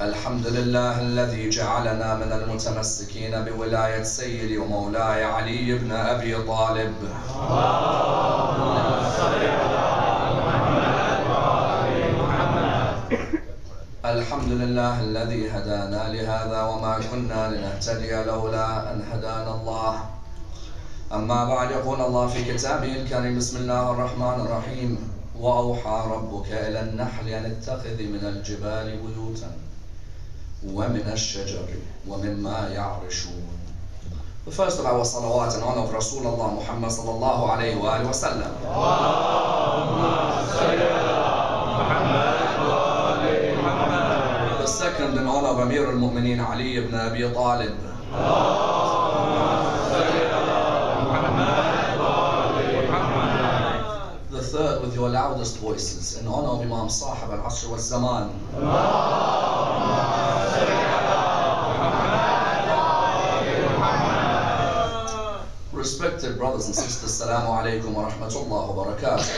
الحمد لله الذي جعلنا من المتمسكين بولاية سيدي ومولاي علي بن أبي طالب. الحمد لله الذي هدانا لهذا وما كنا لنهتدي لولا أن هدانا الله. أما بعد، يقول الله في كتابه الكريم: بسم الله الرحمن الرحيم. وأوحى ربك إلى النحل أن اتخذي من الجبال بيوتا ومن الشجر ومما يعرشون. The first of our salawat in honor of Rasulullah Muhammad sallallahu alayhi wa sallam. The second in honor of Amir al-Mu'mineen Ali ibn Abi Talib. The third with your loudest voices in honor of Imam Sahib al-Asr wal-Zaman. Respected brothers and sisters, Assalamu alaikum wa rahmatullah wa barakatuh.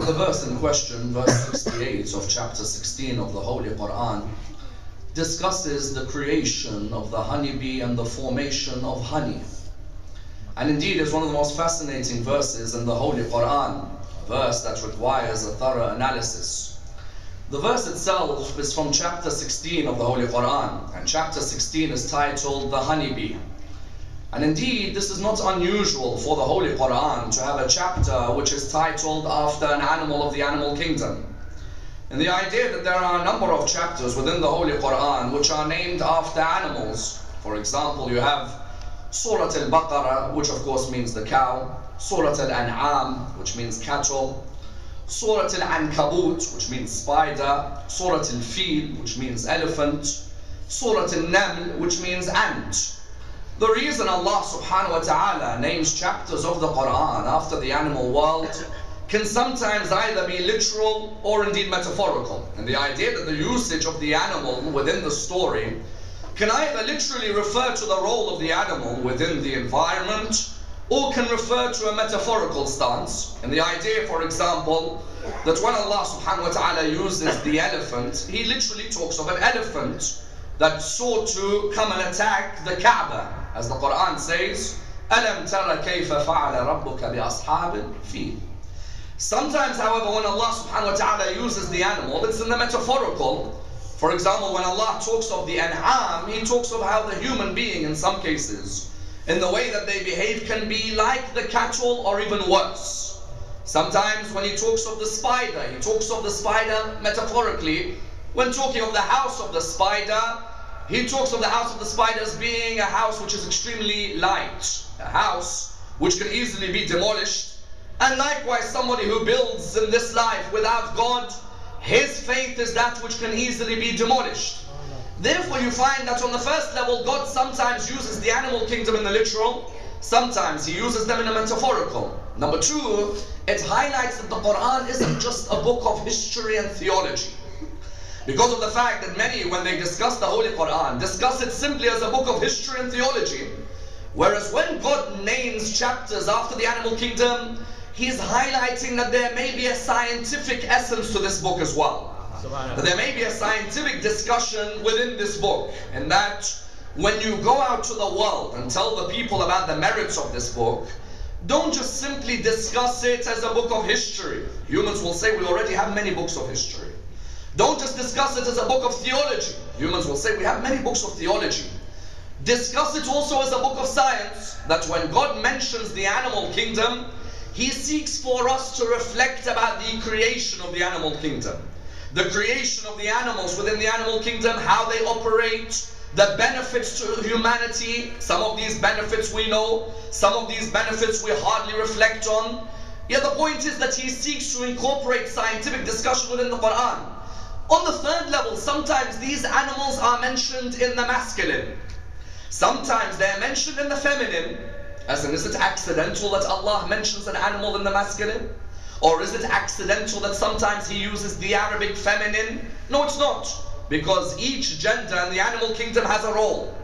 The verse in question, verse 68 of chapter 16 of the Holy Quran, discusses the creation of the honeybee and the formation of honey. And indeed is one of the most fascinating verses in the Holy Quran, a verse that requires a thorough analysis. The verse itself is from chapter 16 of the Holy Quran, and chapter 16 is titled The Honeybee. And indeed, this is not unusual for the Holy Quran to have a chapter which is titled after an animal of the animal kingdom. And the idea that there are a number of chapters within the Holy Quran which are named after animals. For example, you have Surah Al-Baqarah, which of course means the cow, Surah Al-An'am, which means cattle, Surah Al-Ankabut, which means spider, Surah Al-Fil, which means elephant, Surah Al-Naml, which means ant. The reason Allah subhanahu wa ta'ala names chapters of the Quran after the animal world can sometimes either be literal or indeed metaphorical. And the idea that the usage of the animal within the story can either literally refer to the role of the animal within the environment or can refer to a metaphorical stance. And the idea, for example, that when Allah subhanahu wa ta'ala uses the elephant, he literally talks of an elephant that sought to come and attack the Kaaba. As the Quran says, أَلَمْ تَرَ كَيْفَ فَعَلَ رَبُّكَ بِأَصْحَابِ الْفِيلِ. Sometimes, however, when Allah subhanahu wa ta'ala uses the animal, it's in the metaphorical. For example, when Allah talks of the An'am, he talks of how the human being, in some cases, in the way that they behave, can be like the cattle or even worse. Sometimes when he talks of the spider, he talks of the spider metaphorically. When talking of the house of the spider, he talks of the house of the spider as being a house which is extremely light, a house which can easily be demolished. And likewise, somebody who builds in this life without God, his faith is that which can easily be demolished. Therefore, you find that on the first level, God sometimes uses the animal kingdom in the literal, sometimes he uses them in a metaphorical. Number two, it highlights that the Quran isn't just a book of history and theology. Because of the fact that many, when they discuss the Holy Quran, discuss it simply as a book of history and theology. Whereas when God names chapters after the animal kingdom, he is highlighting that there may be a scientific essence to this book as well. That there may be a scientific discussion within this book. And that when you go out to the world and tell the people about the merits of this book, don't just simply discuss it as a book of history. Humans will say we already have many books of history. Don't just discuss it as a book of theology. Humans will say we have many books of theology. Discuss it also as a book of science, that when God mentions the animal kingdom, he seeks for us to reflect about the creation of the animal kingdom. The creation of the animals within the animal kingdom, how they operate, the benefits to humanity. Some of these benefits we know, some of these benefits we hardly reflect on. Yet the point is that he seeks to incorporate scientific discussion within the Quran. On the third level, sometimes these animals are mentioned in the masculine. Sometimes they are mentioned in the feminine. As in, is it accidental that Allah mentions an animal in the masculine? Or is it accidental that sometimes he uses the Arabic feminine? No, it's not. Because each gender in the animal kingdom has a role.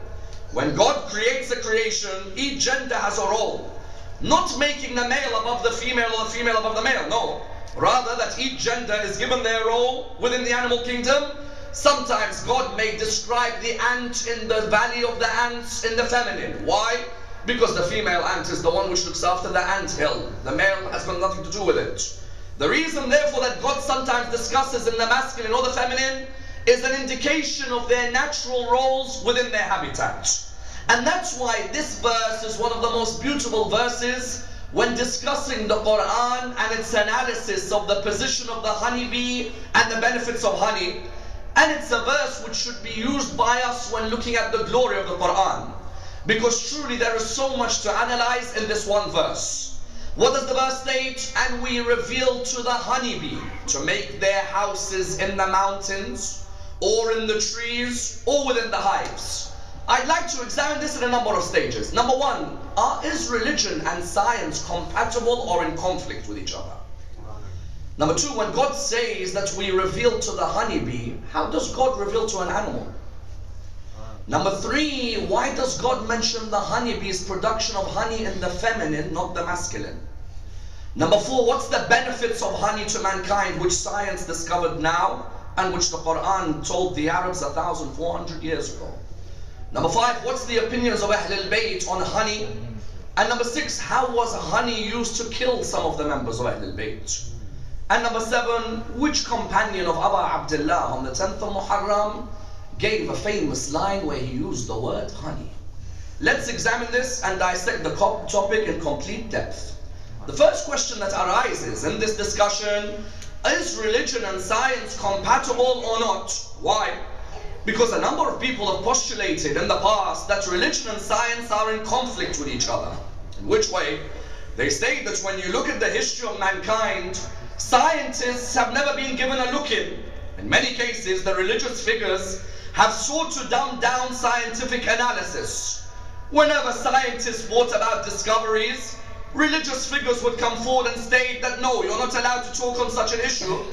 When God creates a creation, each gender has a role. Not making the male above the female or the female above the male, no. Rather, that each gender is given their role within the animal kingdom. Sometimes God may describe the ant in the valley of the ants in the feminine. Why? Because the female ant is the one which looks after the ant hill. The male has got nothing to do with it. The reason, therefore, that God sometimes discusses in the masculine or the feminine is an indication of their natural roles within their habitat. And that's why this verse is one of the most beautiful verses when discussing the Quran and its analysis of the position of the honeybee and the benefits of honey. And it's a verse which should be used by us when looking at the glory of the Quran. Because truly there is so much to analyze in this one verse. What does the verse state? And we reveal to the honeybee to make their houses in the mountains or in the trees or within the hives. I'd like to examine this in a number of stages. Number one, is religion and science compatible or in conflict with each other? Number two, when God says that we reveal to the honeybee, how does God reveal to an animal? Number three, why does God mention the honeybee's production of honey in the feminine, not the masculine? Number four, what's the benefits of honey to mankind which science discovered now and which the Quran told the Arabs 1,400 years ago? Number five, what's the opinions of Ahl al-Bayt on honey? And number six, how was honey used to kill some of the members of Ahl al-Bayt? And number seven, which companion of Abu Abdullah on the 10th of Muharram gave a famous line where he used the word honey? Let's examine this and dissect the topic in complete depth. The first question that arises in this discussion, is religion and science compatible or not? Why? Because a number of people have postulated in the past that religion and science are in conflict with each other. In which way? They state that when you look at the history of mankind, scientists have never been given a look in. In many cases, the religious figures have sought to dumb down scientific analysis. Whenever scientists brought about discoveries, religious figures would come forward and state that no, you're not allowed to talk on such an issue.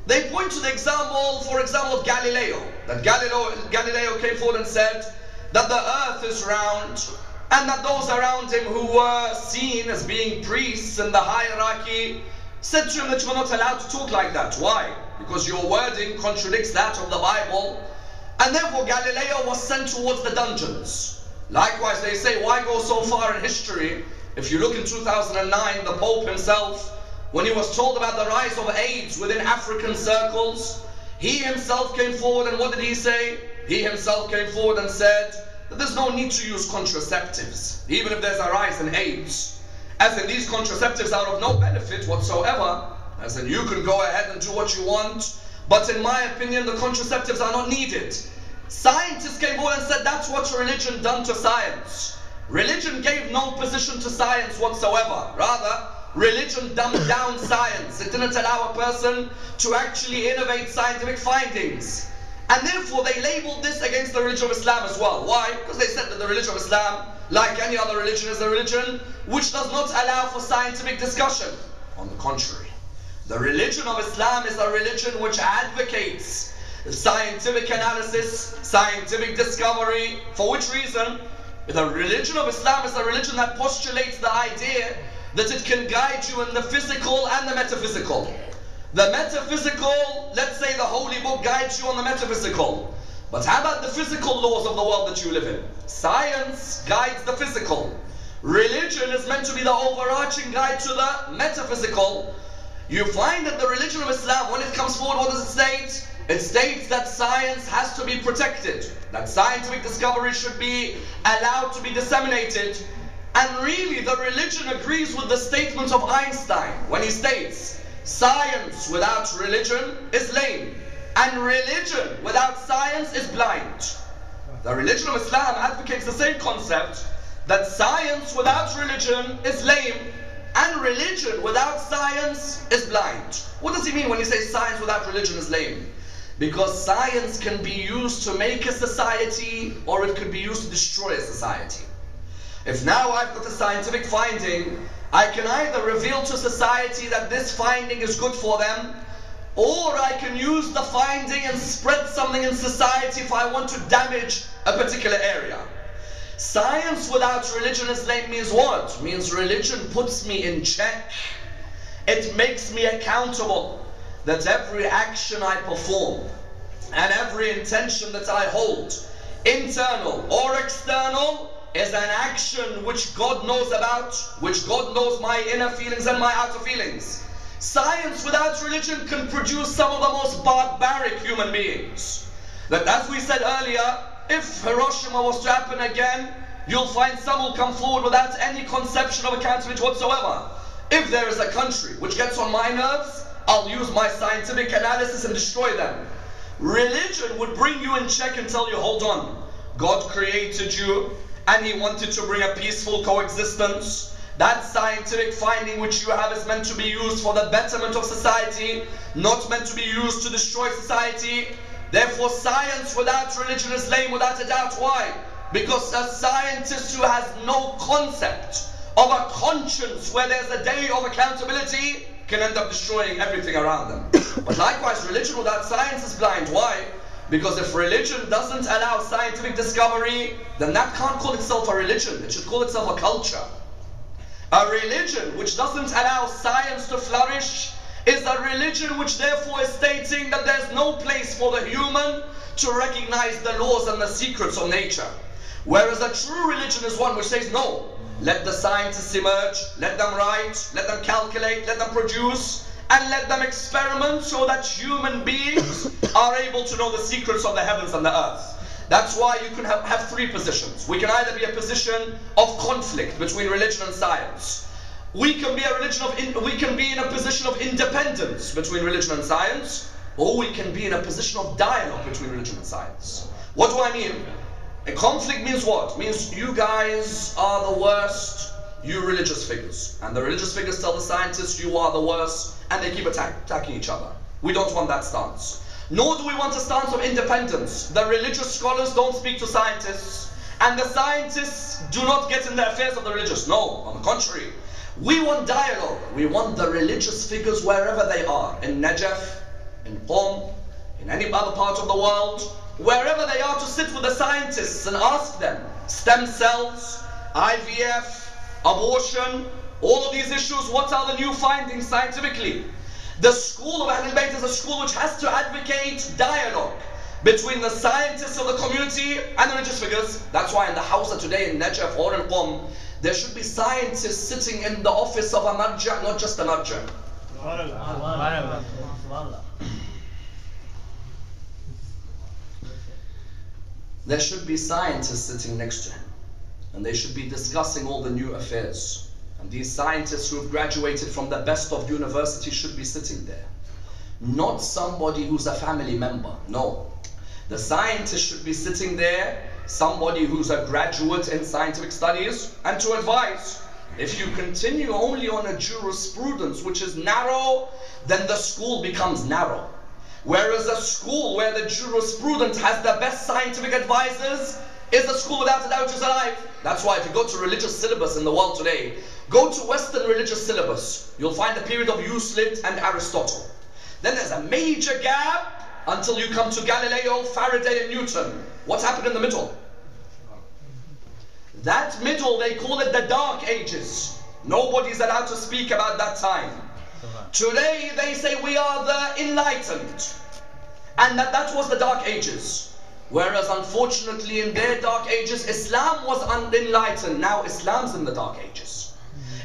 They point to the example, for example, of Galileo. That Galileo came forward and said that the earth is round, and that those around him who were seen as being priests in the hierarchy said to him that you are not allowed to talk like that. Why? Because your wording contradicts that of the Bible. And therefore Galileo was sent towards the dungeons. Likewise, they say, why go so far in history? If you look in 2009, the Pope himself, when he was told about the rise of AIDS within African circles, he himself came forward, and what did he say? He himself came forward and said that there's no need to use contraceptives, even if there's a rise in AIDS. As in, these contraceptives are of no benefit whatsoever. As in, you can go ahead and do what you want, but in my opinion, the contraceptives are not needed. Scientists came forward and said that's what religion done to science. Religion gave no position to science whatsoever. Rather, religion dumbed down science. It didn't allow a person to actually innovate scientific findings. And therefore they labeled this against the religion of Islam as well. Why? Because they said that the religion of Islam, like any other religion, is a religion which does not allow for scientific discussion. On the contrary, the religion of Islam is a religion which advocates scientific analysis, scientific discovery. For which reason? The religion of Islam is a religion that postulates the idea that it can guide you in the physical and the metaphysical. The metaphysical, let's say the holy book guides you on the metaphysical. But how about the physical laws of the world that you live in? Science guides the physical. Religion is meant to be the overarching guide to the metaphysical. You find that the religion of Islam, when it comes forward, what does it state? It states that science has to be protected, that scientific discovery should be allowed to be disseminated. And really, the religion agrees with the statement of Einstein when he states, science without religion is lame, and religion without science is blind. The religion of Islam advocates the same concept, that science without religion is lame, and religion without science is blind. What does he mean when he says science without religion is lame? Because science can be used to make a society, or it could be used to destroy a society. If now I've got a scientific finding, I can either reveal to society that this finding is good for them, or I can use the finding and spread something in society if I want to damage a particular area. Science without religion is lame means what? Means religion puts me in check. It makes me accountable that every action I perform and every intention that I hold, internal or external, is an action which God knows about, which God knows my inner feelings and my outer feelings. Science without religion can produce some of the most barbaric human beings. That, as we said earlier, if Hiroshima was to happen again, you'll find some will come forward without any conception of accountability whatsoever. If there is a country which gets on my nerves, I'll use my scientific analysis and destroy them. Religion would bring you in check and tell you, hold on, God created you and He wanted to bring a peaceful coexistence. That scientific finding which you have is meant to be used for the betterment of society, not meant to be used to destroy society. Therefore, science without religion is lame without a doubt. Why? Because a scientist who has no concept of a conscience where there's a day of accountability can end up destroying everything around them. But likewise, religion without science is blind. Why? Because if religion doesn't allow scientific discovery, then that can't call itself a religion. It should call itself a culture. A religion which doesn't allow science to flourish is a religion which therefore is stating that there's no place for the human to recognize the laws and the secrets of nature. Whereas a true religion is one which says, no, let the scientists emerge, let them write, let them calculate, let them produce, and let them experiment so that human beings are able to know the secrets of the heavens and the earth. That's why you can have three positions. We can either be a position of conflict between religion and science. We can be in a position of independence between religion and science, or we can be in a position of dialogue between religion and science. What do I mean? A conflict means what? It means you guys are the worst, you religious figures. And the religious figures tell the scientists you are the worst, and they keep attacking each other. We don't want that stance. Nor do we want a stance of independence. The religious scholars don't speak to scientists, and the scientists do not get in the affairs of the religious. No, on the contrary. We want dialogue. We want the religious figures wherever they are, in Najaf, in Qom, in any other part of the world, wherever they are, to sit with the scientists and ask them, stem cells, IVF, abortion, all of these issues, what are the new findings scientifically? The school of Ahlul Bayt is a school which has to advocate dialogue between the scientists of the community and the religious figures. That's why in the Hawza today in Najaf or in Qom, there should be scientists sitting in the office of a marja, not just a marja. There should be scientists sitting next to him, and they should be discussing all the new affairs. And these scientists who have graduated from the best of universities should be sitting there. Not somebody who's a family member, no. The scientist should be sitting there, somebody who's a graduate in scientific studies, and to advise. If you continue only on a jurisprudence which is narrow, then the school becomes narrow. Whereas a school where the jurisprudence has the best scientific advisors is a school without a doubt which is alive. That's why if you go to religious syllabus in the world today, go to Western religious syllabus, you'll find the period of Euclid and Aristotle. Then there's a major gap until you come to Galileo, Faraday and Newton. What's happened in the middle? That middle, they call it the Dark Ages. Nobody's allowed to speak about that time. Today they say we are the enlightened, and that was the Dark Ages. Whereas unfortunately in their Dark Ages, Islam was unenlightened. Now Islam's in the Dark Ages.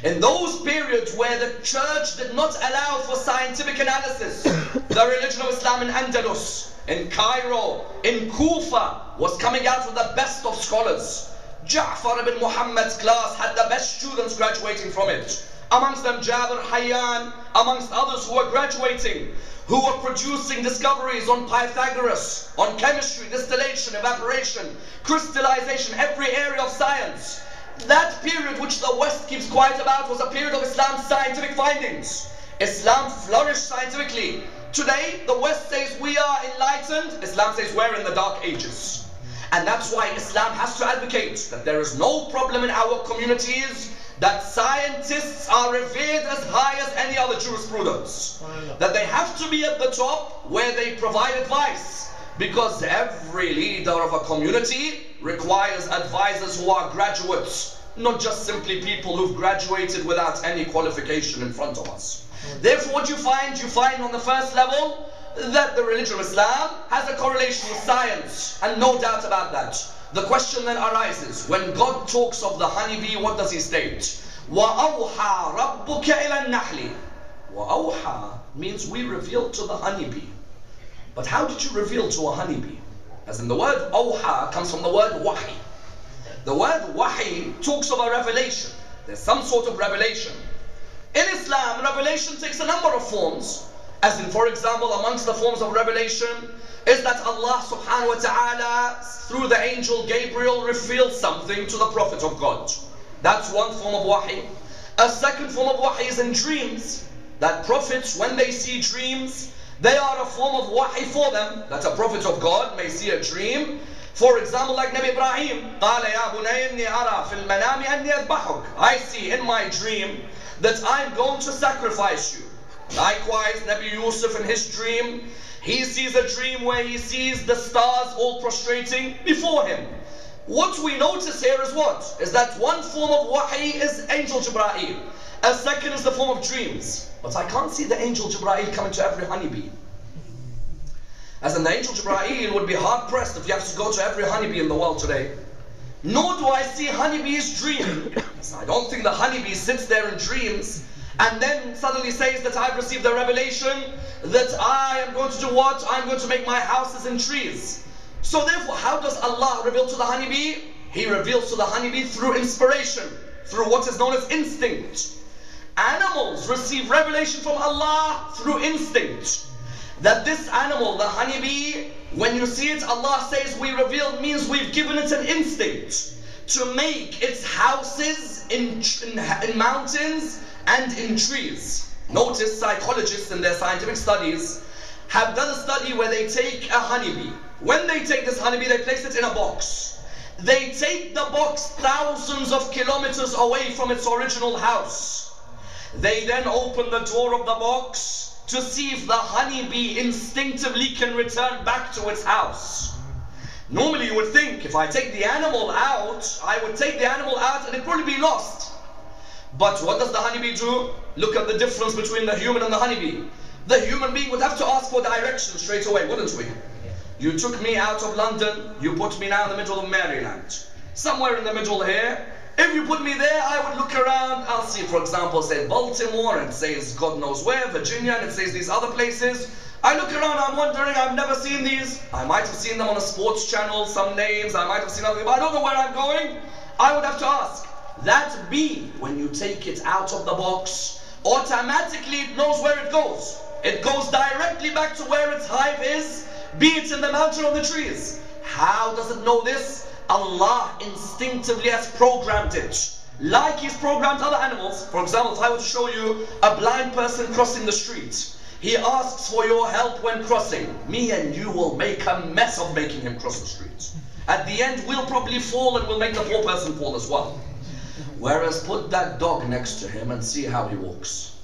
In those periods where the church did not allow for scientific analysis, the religion of Islam in Andalus, in Cairo, in Kufa was coming out with the best of scholars. Ja'far ibn Muhammad's class had the best students graduating from it. Amongst them Jabir Hayyan, amongst others who were graduating, who were producing discoveries on Pythagoras, on chemistry, distillation, evaporation, crystallization, every area of science. That period which the West keeps quiet about was a period of Islam's scientific findings. Islam flourished scientifically. Today, the West says we are enlightened. Islam says we're in the Dark Ages. And that's why Islam has to advocate that there is no problem in our communities, that scientists are revered as high as any other jurisprudence. That they have to be at the top where they provide advice. Because every leader of a community requires advisors who are graduates, not just simply people who've graduated without any qualification in front of us. Therefore, what you find on the first level that the religion of Islam has a correlation with science, and no doubt about that. The question then arises, when God talks of the honeybee, what does he state? وَأَوْحَى رَبُّكَ إِلَى النَّحْلِ. وَأَوْحَى means we revealed to the honeybee. But how did you reveal to a honeybee? As in the word awha comes from the word wahi. The word wahi talks of a revelation. There's some sort of revelation. In Islam, revelation takes a number of forms. As in, for example, amongst the forms of revelation is that Allah subhanahu wa ta'ala, through the angel Gabriel, reveals something to the Prophet of God. That's one form of wahi. A second form of wahi is in dreams. That prophets, when they see dreams, they are a form of wahi for them. That a prophet of God may see a dream. For example, like Nabi Ibrahim, قَالَ يَا بُنَيَّ إِنِّي أَرَى فِي الْمَنَامِ أَنِّي أَذْبَحُكَ. I see in my dream that I'm going to sacrifice you. Likewise, Nabi Yusuf in his dream, he sees a dream where he sees the stars all prostrating before him. What we notice here is what? Is that one form of wahi is angel Jibreel. A second is the form of dreams. But I can't see the angel Jibreel coming to every honeybee. As in, the angel Jibreel would be hard pressed if you have to go to every honeybee in the world today. Nor do I see honeybees dreaming. I don't think the honeybee sits there and dreams and then suddenly says that I've received a revelation that I am going to do what? I'm going to make my houses in trees. So therefore, how does Allah reveal to the honeybee? He reveals to the honeybee through inspiration, through what is known as instinct. Animals receive revelation from Allah through instinct. That this animal, the honeybee, when you see it, Allah says we revealed means we've given it an instinct to make its houses in mountains and in trees. Notice psychologists in their scientific studies have done a study where they take a honeybee. When they take this honeybee, they place it in a box. They take the box thousands of kilometers away from its original house. They then open the door of the box to see if the honeybee instinctively can return back to its house. Normally you would think, if I take the animal out, I would take the animal out and it'd probably be lost. But what does the honeybee do? Look at the difference between the human and the honeybee. The human being would have to ask for directions straight away, wouldn't we? You took me out of London, you put me now in the middle of Maryland. Somewhere in the middle here. If you put me there, I would look around. I'll see, for example, say Baltimore, and it says God knows where, Virginia, and it says these other places. I look around, I'm wondering, I've never seen these. I might have seen them on a sports channel, some names, I might have seen other, but I don't know where I'm going. I would have to ask. That bee, when you take it out of the box, automatically it knows where it goes. It goes directly back to where its hive is, be it in the mountain or the trees. How does it know this? Allah instinctively has programmed it. Like He's programmed other animals. For example, if I were to show you a blind person crossing the street, he asks for your help when crossing. Me and you will make a mess of making him cross the street. At the end, we'll probably fall and we'll make the poor person fall as well. Whereas put that dog next to him and see how he walks.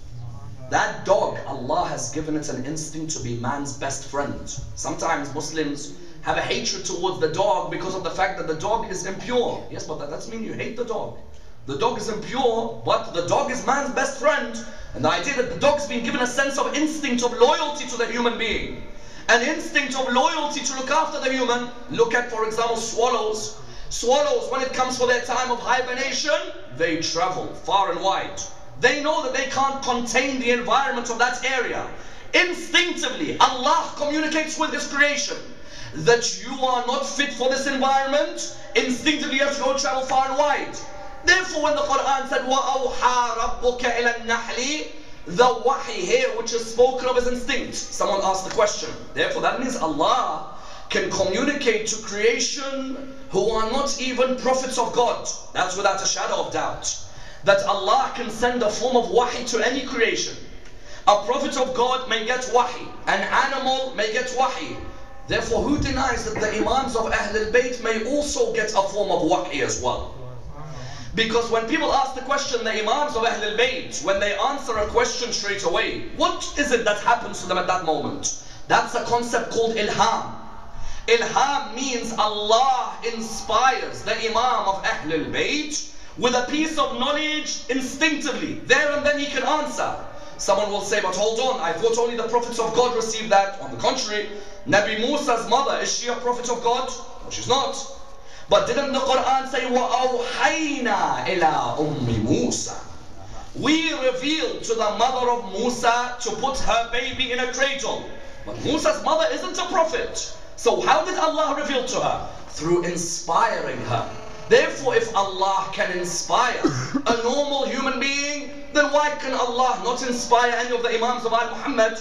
That dog, Allah has given it an instinct to be man's best friend. Sometimes Muslims have a hatred towards the dog because of the fact that the dog is impure. Yes, but that doesn't mean you hate the dog. The dog is impure, but the dog is man's best friend. And the idea that the dog's been given a sense of instinct of loyalty to the human being. An instinct of loyalty to look after the human. Look at, for example, swallows. Swallows, when it comes for their time of hibernation, they travel far and wide. They know that they can't contain the environment of that area. Instinctively, Allah communicates with His creation that you are not fit for this environment. Instinctively you have to go travel far and wide. Therefore, when the Quran said وَأَوْحَى رَبُّكَ إِلَى النَّحْلِ, the wahi here which is spoken of is instinct. Someone asked the question. Therefore, that means Allah can communicate to creation who are not even prophets of God. That's without a shadow of doubt. That Allah can send a form of wahi to any creation. A prophet of God may get wahi. An animal may get wahi. Therefore, who denies that the Imams of Ahlul Bayt may also get a form of wahi as well? Because when people ask the question, the Imams of Ahlul Bayt, when they answer a question straight away, what is it that happens to them at that moment? That's a concept called ilham. Ilham means Allah inspires the Imam of Ahlul Bayt with a piece of knowledge instinctively. There and then he can answer. Someone will say, but hold on, I thought only the prophets of God received that. On the contrary, Nabi Musa's mother, is she a prophet of God? No, she's not. But didn't the Quran say, وَأَوْحَيْنَا إِلَىٰ أُمِّ مُوسَى? We revealed to the mother of Musa to put her baby in a cradle. But Musa's mother isn't a prophet. So how did Allah reveal to her? Through inspiring her. Therefore, if Allah can inspire a normal human being, then why can Allah not inspire any of the Imams of Muhammad?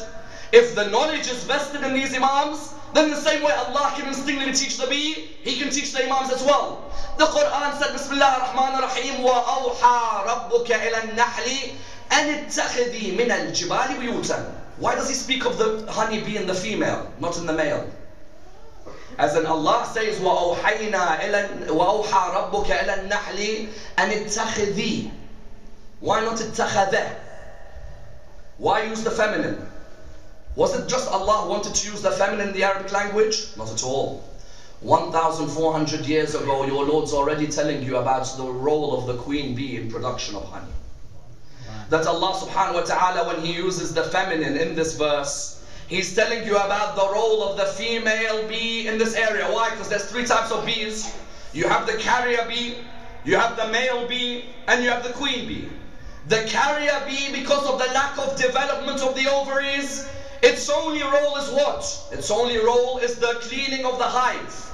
If the knowledge is vested in these Imams, then the same way Allah can instinctively teach the bee, He can teach the Imams as well. The Quran said, Bismillah ar-Rahman ar-Rahim, وَأَوْحَى رَبُّكَ إِلَى النَّحْلِ أَنِ اتَّخِذِي مِنَ الْجِبَالِ بُيُوتًا. Why does He speak of the honeybee in the female, not in the male? As in Allah says, وَأَوْحَى رَبُّكَ إِلَى النَّحْلِ أَنِ اتَّخِذِي. Why not اتَّخَذَ? Why use the feminine? Was it just Allah wanted to use the feminine in the Arabic language? Not at all. 1,400 years ago, your Lord's already telling you about the role of the queen bee in production of honey. That Allah subhanahu wa ta'ala, when He uses the feminine in this verse, He's telling you about the role of the female bee in this area. Why? Because there's three types of bees. You have the carrier bee, you have the male bee, and you have the queen bee. The carrier bee, because of the lack of development of the ovaries, its only role is what? Its only role is the cleaning of the hive.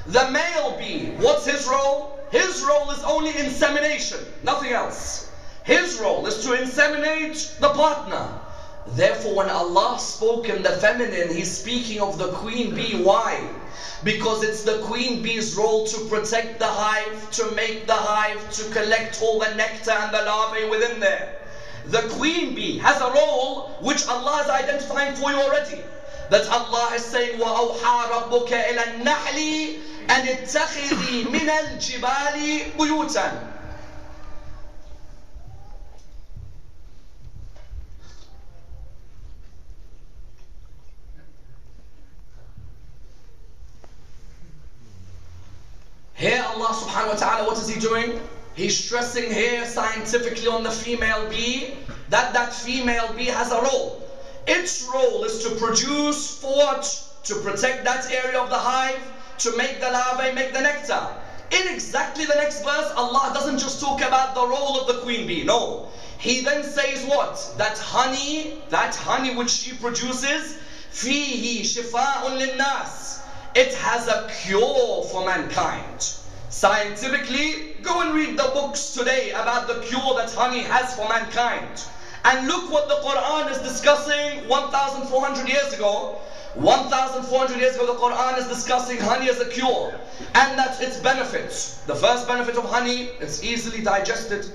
The male bee, what's his role? His role is only insemination, nothing else. His role is to inseminate the partner. Therefore, when Allah spoke in the feminine, He's speaking of the queen bee. Why? Because it's the queen bee's role to protect the hive, to make the hive, to collect all the nectar and the larvae within there. The queen bee has a role which Allah is identifying for you already. That Allah is saying, وَأَوْحَى رَبُّكَ إِلَى النَّحْلِ أَنِ اتَّخِذِي مِنَ الْجِبَالِ بُيُوتًا. Here Allah subhanahu wa ta'ala, what is He doing? He's stressing here scientifically on the female bee, that female bee has a role. Its role is to produce for what? To protect that area of the hive, to make the larvae, make the nectar. In exactly the next verse, Allah doesn't just talk about the role of the queen bee, no. He then says what? That honey which she produces, فِيهِ شِفَاءٌ لِلنَّاسِ. It has a cure for mankind. Scientifically, go and read the books today about the cure that honey has for mankind. And look what the Quran is discussing 1,400 years ago. 1,400 years ago, the Quran is discussing honey as a cure. And that's its benefits. The first benefit of honey, it's easily digested.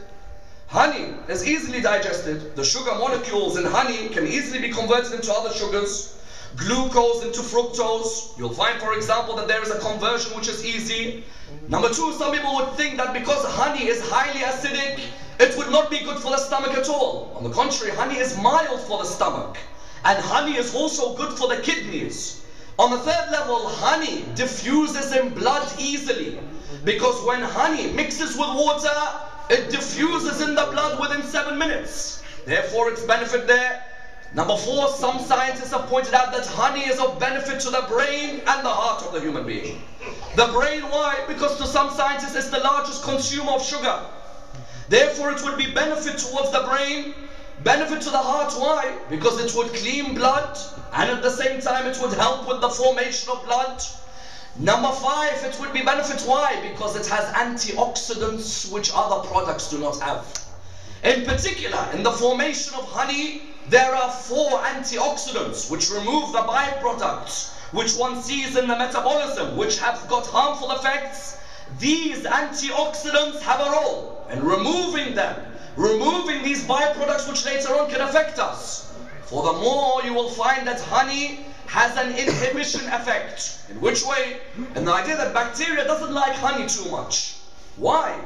Honey is easily digested. The sugar molecules in honey can easily be converted into other sugars. Glucose into fructose. You'll find, for example, that there is a conversion which is easy. Number two, some people would think that because honey is highly acidic, it would not be good for the stomach at all. On the contrary, honey is mild for the stomach. And honey is also good for the kidneys. On the third level, honey diffuses in blood easily. Because when honey mixes with water, it diffuses in the blood within 7 minutes. Therefore, its benefit there. Number four, some scientists have pointed out that honey is of benefit to the brain and the heart of the human being. The brain, why? Because to some scientists it's the largest consumer of sugar. Therefore it would be benefit towards the brain, benefit to the heart, why? Because it would clean blood and at the same time it would help with the formation of blood. Number five, it would be benefit, why? Because it has antioxidants which other products do not have. In particular, in the formation of honey, there are 4 antioxidants which remove the byproducts which one sees in the metabolism, which have got harmful effects. These antioxidants have a role in removing them, removing these byproducts which later on can affect us. Furthermore, you will find that honey has an inhibition effect. In which way? In the idea that bacteria doesn't like honey too much. Why?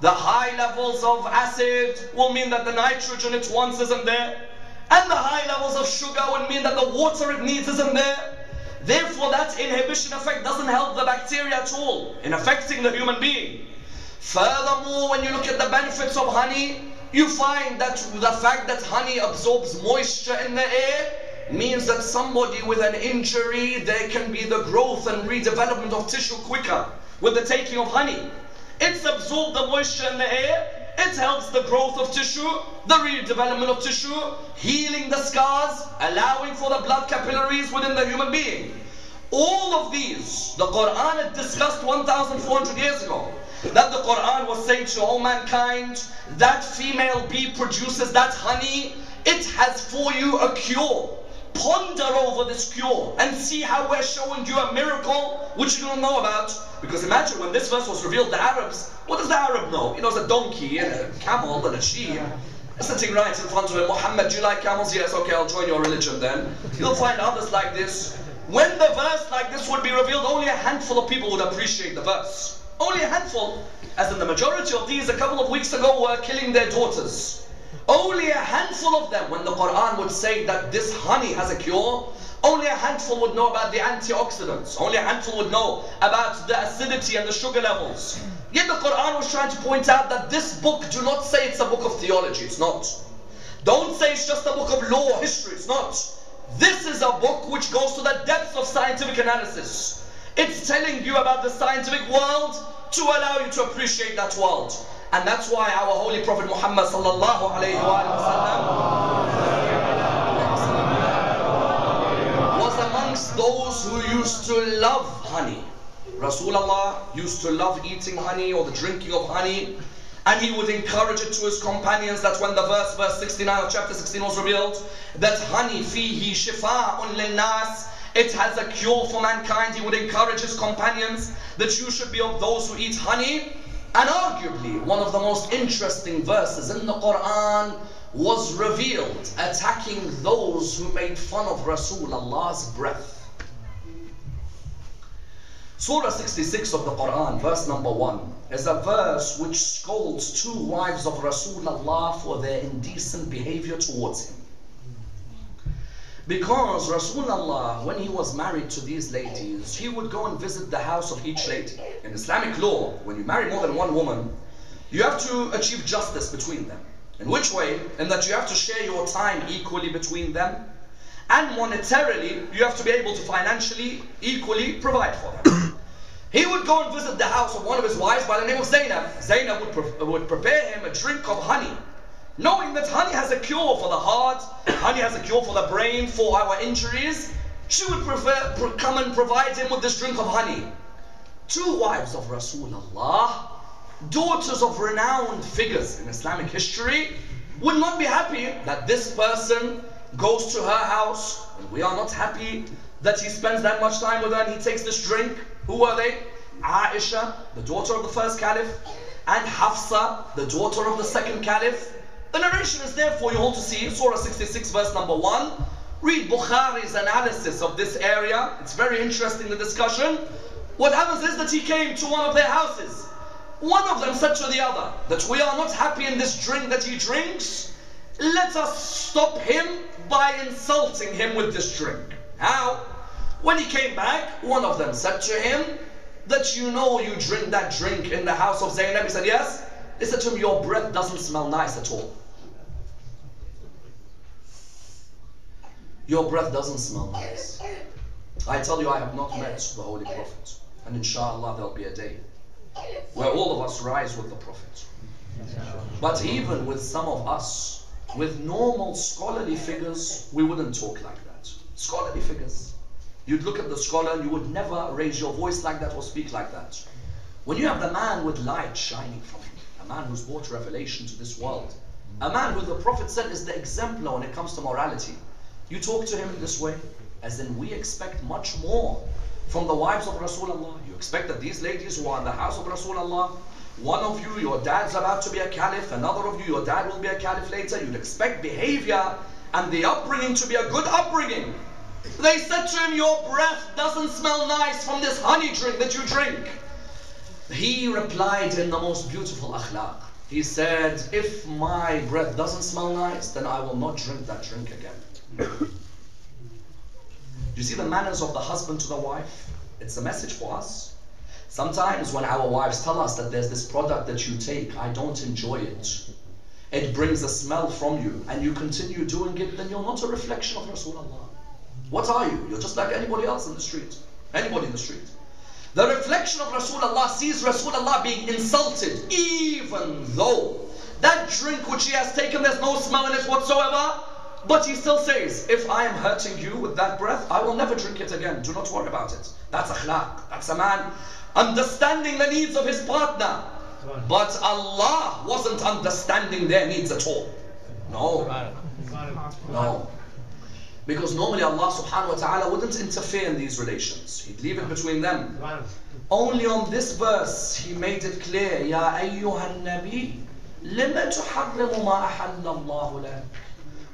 The high levels of acid will mean that the nitrogen it wants isn't there. And the high levels of sugar will mean that the water it needs isn't there. Therefore, that inhibition effect doesn't help the bacteria at all in affecting the human being. Furthermore, when you look at the benefits of honey, you find that the fact that honey absorbs moisture in the air means that somebody with an injury, there can be the growth and redevelopment of tissue quicker with the taking of honey. It's absorbed the moisture in the air, it helps the growth of tissue, the redevelopment of tissue, healing the scars, allowing for the blood capillaries within the human being. All of these, the Quran had discussed 1,400 years ago. That the Quran was saying to all mankind, that female bee produces that honey, it has for you a cure. Ponder over this cure and see how we're showing you a miracle which you don't know about. Because imagine when this verse was revealed, the Arabs, what does the Arab know? He knows a donkey and a camel and a sheep. Sitting right in front of him, Muhammad, do you like camels? Yes, okay, I'll join your religion then. You'll find others like this. When the verse like this would be revealed, only a handful of people would appreciate the verse. Only a handful. As in the majority of these a couple of weeks ago were killing their daughters. Only a handful of them, when the Quran would say that this honey has a cure, only a handful would know about the antioxidants. Only a handful would know about the acidity and the sugar levels. Yet the Quran was trying to point out that this book, do not say it's a book of theology. It's not. Don't say it's just a book of law or history. It's not. This is a book which goes to the depths of scientific analysis. It's telling you about the scientific world to allow you to appreciate that world. And that's why our Holy Prophet Muhammad sallallahu alayhi wa was amongst those who used to love honey. Rasulullah used to love eating honey or the drinking of honey. And he would encourage it to his companions. That's when the verse 69 of chapter 16 was revealed. That honey fihi shifa'un linnas. It has a cure for mankind. He would encourage his companions that you should be of those who eat honey. And arguably, one of the most interesting verses in the Quran was revealed attacking those who made fun of Rasulullah's breath. Surah 66 of the Quran, verse number 1, is a verse which scolds two wives of Rasulullah for their indecent behavior towards him. Because Rasulullah, when he was married to these ladies, he would go and visit the house of each lady. In Islamic law, when you marry more than one woman, you have to achieve justice between them. In which way? In that you have to share your time equally between them. And monetarily, you have to be able to financially equally provide for them. He would go and visit the house of one of his wives by the name of Zainab. Zainab would prepare him a drink of honey. Knowing that honey has a cure for the heart, honey has a cure for the brain, for our injuries, she would come and provide him with this drink of honey. Two wives of Rasulullah, daughters of renowned figures in Islamic history, would not be happy that this person goes to her house, and we are not happy that he spends that much time with her and he takes this drink. Who are they? Aisha, the daughter of the first caliph, and Hafsa, the daughter of the second caliph. The narration is there for you all to see. Surah 66 verse number 1. Read Bukhari's analysis of this area. It's very interesting, the discussion. What happens is that he came to one of their houses. One of them said to the other that we are not happy in this drink that he drinks. Let us stop him by insulting him with this drink. How? When he came back, one of them said to him that you know you drink that drink in the house of Zainab. He said yes. They said to him, your breath doesn't smell nice at all. Your breath doesn't smell nice. I tell you, I have not met the Holy Prophet. And inshallah there'll be a day where all of us rise with the Prophet. But even with some of us, with normal scholarly figures, we wouldn't talk like that. Scholarly figures. You'd look at the scholar and you would never raise your voice like that or speak like that. When you have the man with light shining from him, a man who's brought revelation to this world, a man who the Prophet said is the exemplar when it comes to morality, you talk to him in this way, as in we expect much more from the wives of Rasulullah. You expect that these ladies who are in the house of Rasulullah, one of you, your dad's about to be a caliph, another of you, your dad will be a caliph later. You'd expect behavior and the upbringing to be a good upbringing. They said to him, your breath doesn't smell nice from this honey drink that you drink. He replied in the most beautiful akhlaq. He said, if my breath doesn't smell nice, then I will not drink that drink again. You see the manners of the husband to the wife? It's a message for us. Sometimes when our wives tell us that there's this product that you take, I don't enjoy it. it brings a smell from you, and you continue doing it, then you're not a reflection of Rasulullah. What are you? You're just like anybody else in the street. Anybody in the street. The reflection of Rasulullah sees Rasulullah being insulted, even though that drink which he has taken, there's no smell in it whatsoever, but he still says, if I am hurting you with that breath, I will never drink it again. Do not worry about it. That's akhlaq. That's a man understanding the needs of his partner. But Allah wasn't understanding their needs at all. No. No. Because normally Allah subhanahu wa ta'ala wouldn't interfere in these relations. He'd leave it between them. Only on this verse he made it clear, Ya ayyuhan nabi, lima tuharrimu ma ahallallahu lak.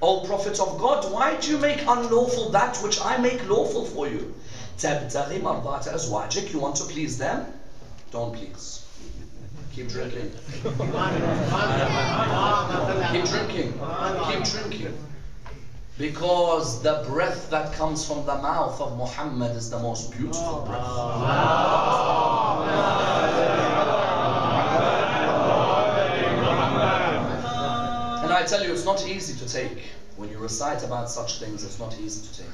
O Prophet of God, why do you make unlawful that which I make lawful for you? Tabtaghi mardata azwajik, you want to please them? Don't please. Keep drinking. Keep drinking. Keep drinking. Because the breath that comes from the mouth of Muhammad is the most beautiful breath. And I tell you, it's not easy to take. When you recite about such things, it's not easy to take.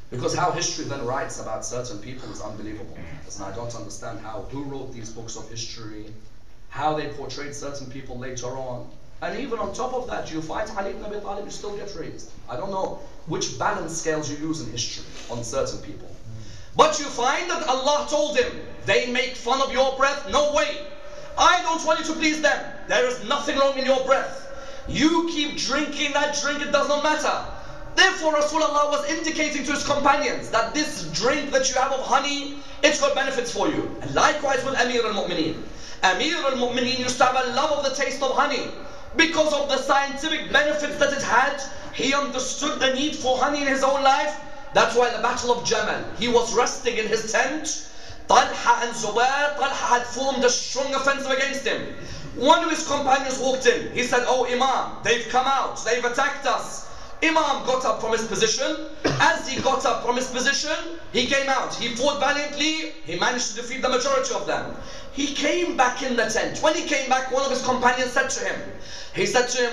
Because how history then writes about certain people is unbelievable. And I don't understand who wrote these books of history, how they portrayed certain people later on. And even on top of that, you fight Ali ibn Abi Talib, you still get raised. I don't know which balance scales you use in history on certain people. But you find that Allah told him, they make fun of your breath? No way. I don't want you to please them. There is nothing wrong in your breath. You keep drinking that drink, it does not matter. Therefore, Rasulullah was indicating to his companions that this drink that you have of honey, it's got benefits for you. And likewise with Amir al-Mu'mineen. Amir al-Mu'mineen used to have a love of the taste of honey. Because of the scientific benefits that it had, he understood the need for honey in his own life. That's why the Battle of Jamal, he was resting in his tent. Talha and Zubair, Talha had formed a strong offensive against him. One of his companions walked in. He said, oh Imam, they've come out, they've attacked us. Imam got up from his position. As he got up from his position, he came out. He fought valiantly. He managed to defeat the majority of them. He came back in the tent. When he came back, one of his companions said to him,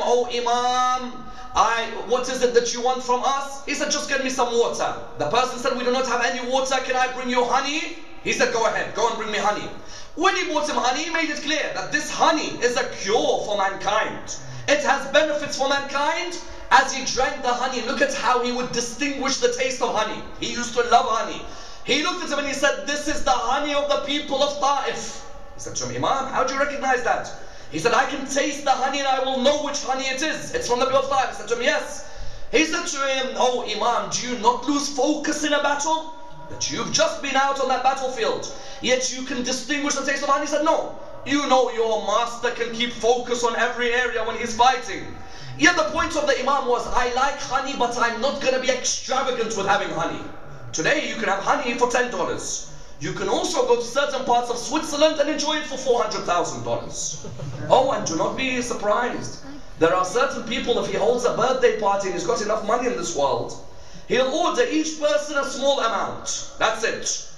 oh Imam, what is it that you want from us? He said, just get me some water. The person said, we do not have any water. Can I bring you honey? He said, go ahead, go and bring me honey. When he brought him honey, he made it clear that this honey is a cure for mankind. It has benefits for mankind. As he drank the honey, look at how he would distinguish the taste of honey. He used to love honey. He looked at him and he said, this is the honey of the people of Ta'if. He said to him, Imam, how do you recognize that? He said, I can taste the honey and I will know which honey it is. It's from the people of Ta'if. He said to him, yes. He said to him, oh Imam, do you not lose focus in a battle? That you've just been out on that battlefield, yet you can distinguish the taste of honey? He said, no. You know your master can keep focus on every area when he's fighting. Yet the point of the Imam was, I like honey, but I'm not going to be extravagant with having honey. Today you can have honey for $10. You can also go to certain parts of Switzerland and enjoy it for $400,000. Oh, and do not be surprised. There are certain people, if he holds a birthday party and he's got enough money in this world, he'll order each person a small amount. That's it.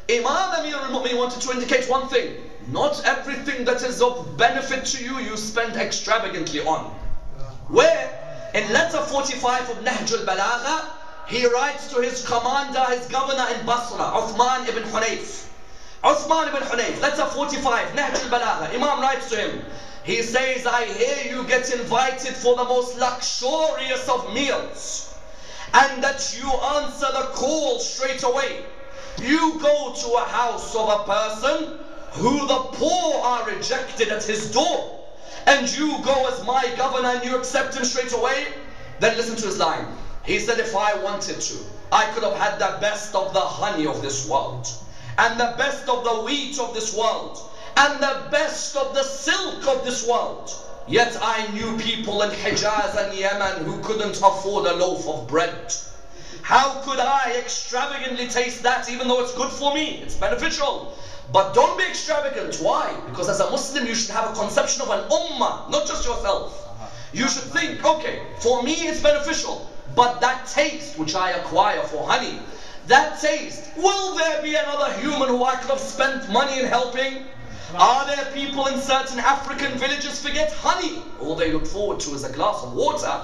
Imam Amir al-Mu'min wanted to indicate one thing. Not everything that is of benefit to you, you spend extravagantly on. Where in letter 45 of Nahj al-Balagha, he writes to his commander, his governor in Basra, Uthman ibn Hunayf. Uthman ibn Hunayf, letter 45, Nahj al-Balagha. Imam writes to him, he says, I hear you get invited for the most luxurious of meals, and that you answer the call straight away. You go to a house of a person who the poor are rejected at his door, and you go as my governor and you accept him straight away. Then listen to his line. He said, if I wanted to, I could have had the best of the honey of this world, and the best of the wheat of this world, and the best of the silk of this world. Yet I knew people in Hijaz and Yemen who couldn't afford a loaf of bread. How could I extravagantly taste that, even though it's good for me? It's beneficial. But don't be extravagant. Why? Because as a Muslim, you should have a conception of an ummah, not just yourself. You should think, okay, for me it's beneficial, but that taste which I acquire for honey, that taste, will there be another human who I could have spent money in helping? Are there people in certain African villages forget honey? All they look forward to is a glass of water.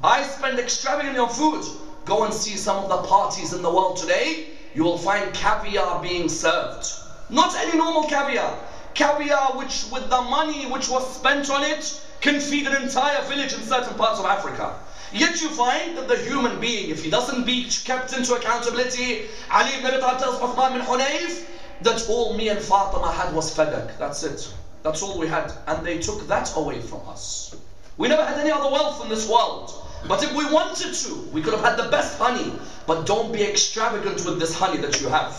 I spend extravagantly on food. Go and see some of the parties in the world today. You will find caviar being served. Not any normal caviar. Caviar which, with the money which was spent on it, can feed an entire village in certain parts of Africa. Yet you find that the human being, if he doesn't be kept into accountability, Ali ibn Abi Talib tells Uthman bin Hunayf that all me and Fatima had was fadak. That's it. That's all we had. And they took that away from us. We never had any other wealth in this world. But if we wanted to, we could have had the best honey. But don't be extravagant with this honey that you have.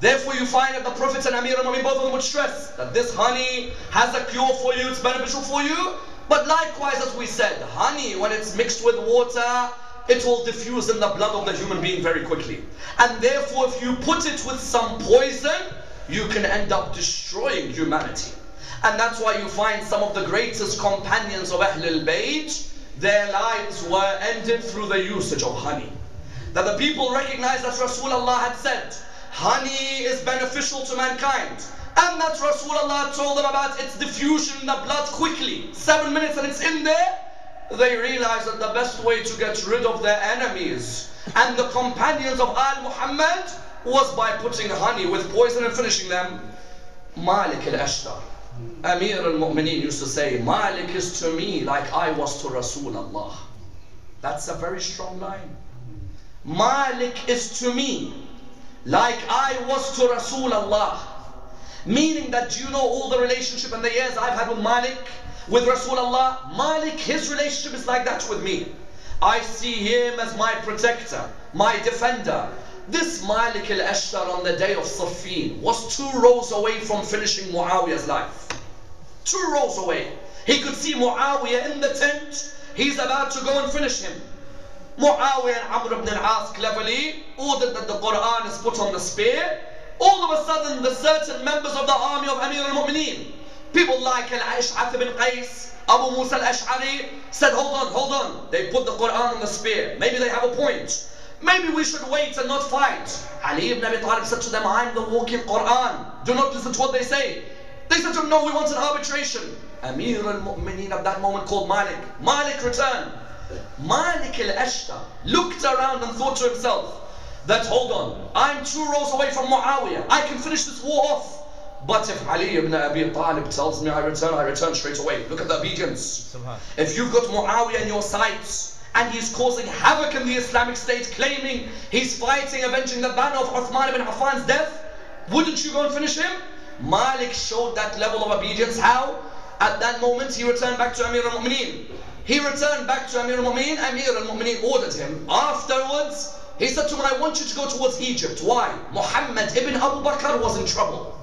Therefore you find that the Prophet and Amir al-Mu'minin, both of them would stress that this honey has a cure for you, it's beneficial for you. But likewise, as we said, honey, when it's mixed with water, it will diffuse in the blood of the human being very quickly. And therefore, if you put it with some poison, you can end up destroying humanity. And that's why you find some of the greatest companions of Ahlul Bayt, their lives were ended through the usage of honey. That the people recognized that Rasulullah had said, honey is beneficial to mankind. And that Rasulullah told them about its diffusion in the blood quickly. 7 minutes and it's in there. They realized that the best way to get rid of their enemies and the companions of Al Muhammad was by putting honey with poison and finishing them. Malik al-Ashtar, Amir al-Mu'minin, used to say, Malik is to me like I was to Rasulullah. That's a very strong line. Malik is to me like I was to Rasulullah. Meaning that, you know, all the relationship and the years I've had with Malik, with Rasulullah, Malik, his relationship is like that with me. I see him as my protector, my defender. This Malik al-Ashtar on the day of Siffin was 2 rows away from finishing Muawiyah's life. 2 rows away. He could see Muawiyah in the tent. He's about to go and finish him. Muawiyah and Amr ibn al-As cleverly ordered that the Quran is put on the spear. All of a sudden, the certain members of the army of Amir al-Mu'minin, people like Al-Ash'ath ibn Qais, Abu Musa al-Ash'ari, said, hold on. They put the Quran on the spear. Maybe they have a point. Maybe we should wait and not fight. Ali ibn Abi Talib said to them, I'm the walking Quran. Do not listen to what they say. They said to him, no, we want an arbitration. Amir al-Mu'minin at that moment called Malik. Malik returned. Malik al-Ashtar looked around and thought to himself, that hold on, I'm 2 rows away from Muawiyah. I can finish this war off. But if Ali ibn Abi Talib tells me I return straight away. Look at the obedience. If you've got Muawiyah in your sights and he's causing havoc in the Islamic State, claiming he's fighting, avenging the banner of Uthman ibn Affan's death, wouldn't you go and finish him? Malik showed that level of obedience. How? At that moment he returned back to Amir al-Mu'minin. He returned back to Amir al-Mu'minin. Amir al-Mu'minin ordered him. Afterwards, he said to him, I want you to go towards Egypt. Why? Muhammad ibn Abu Bakr was in trouble.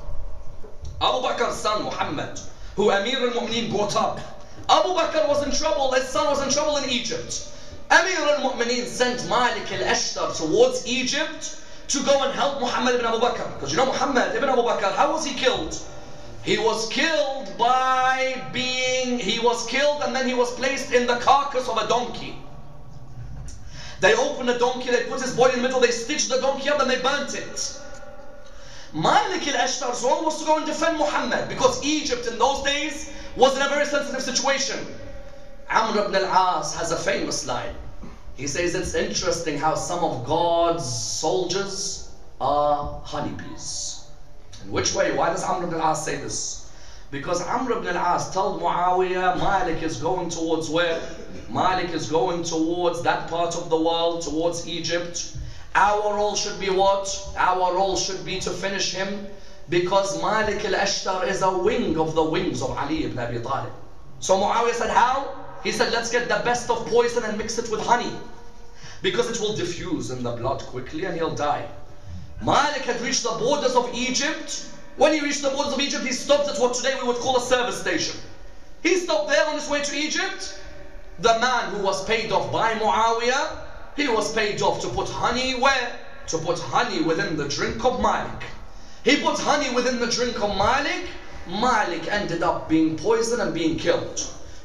Abu Bakr's son Muhammad, who Amir al-Mu'minin brought up. Abu Bakr was in trouble, his son was in trouble in Egypt. Amir al-Mu'minin sent Malik al-Ashtar towards Egypt to go and help Muhammad ibn Abu Bakr. Because you know Muhammad ibn Abu Bakr, how was he killed? He was killed and then he was placed in the carcass of a donkey. They opened a donkey, they put his body in the middle, they stitched the donkey up and they burnt it. Malik al-Ashtar's role was to go and defend Muhammad because Egypt in those days was in a very sensitive situation. Amr ibn al-As has a famous line. He says it's interesting how some of God's soldiers are honeybees. In which way? Why does Amr ibn al-As say this? Because Amr ibn al-As told Muawiyah, Malik is going towards where? Malik is going towards that part of the world, towards Egypt. Our role should be what? Our role should be to finish him, because Malik al-Ashtar is a wing of the wings of Ali ibn Abi Talib. So Muawiyah said, how? He said, let's get the best of poison and mix it with honey, because it will diffuse in the blood quickly and he'll die. Malik had reached the borders of Egypt. When he reached the borders of Egypt, he stopped at what today we would call a service station. He stopped there on his way to Egypt. The man who was paid off by Muawiyah, he was paid off to put honey where? To put honey within the drink of Malik. He put honey within the drink of Malik. Malik ended up being poisoned and being killed.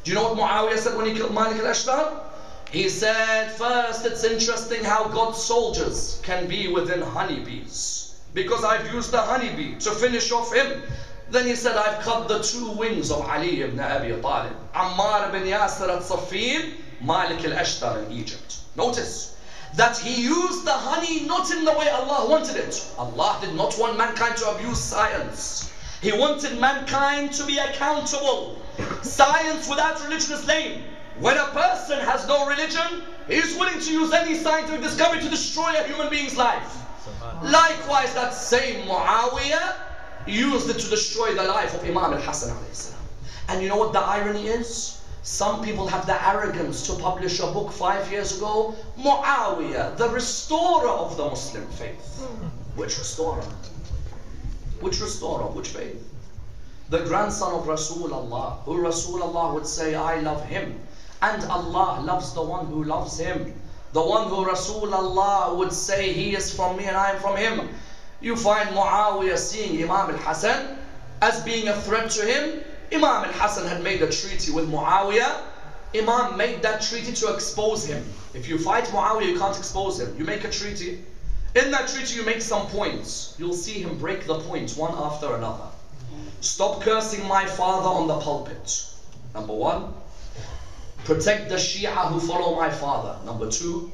Do you know what Muawiyah said when he killed Malik al-Ashtar? He said, first, it's interesting how God's soldiers can be within honeybees, because I've used the honeybee to finish off him. Then he said, I've cut the two wings of Ali ibn Abi Talib. Ammar ibn Yasir al-Saffin, Malik al-Ashtar in Egypt. Notice that he used the honey not in the way Allah wanted it. Allah did not want mankind to abuse science. He wanted mankind to be accountable. Science without religion is lame. When a person has no religion, he is willing to use any scientific discovery to destroy a human being's life. Likewise, that same Muawiyah used it to destroy the life of Imam al-Hasan alayhi salam. And you know what the irony is? Some people have the arrogance to publish a book 5 years ago, Muawiyah, the restorer of the Muslim faith. Which restorer? Which restorer? Which faith? The grandson of Rasulullah, who Rasulullah would say, I love him. And Allah loves the one who loves him. The one who Rasulullah would say, he is from me and I am from him. You find Muawiyah seeing Imam al-Hasan as being a threat to him. Imam al-Hasan had made a treaty with Muawiyah. Imam made that treaty to expose him. If you fight Muawiyah, you can't expose him. You make a treaty. In that treaty, you make some points. You'll see him break the points one after another. Stop cursing my father on the pulpit. Number 1. Protect the Shia who follow my father. Number 2.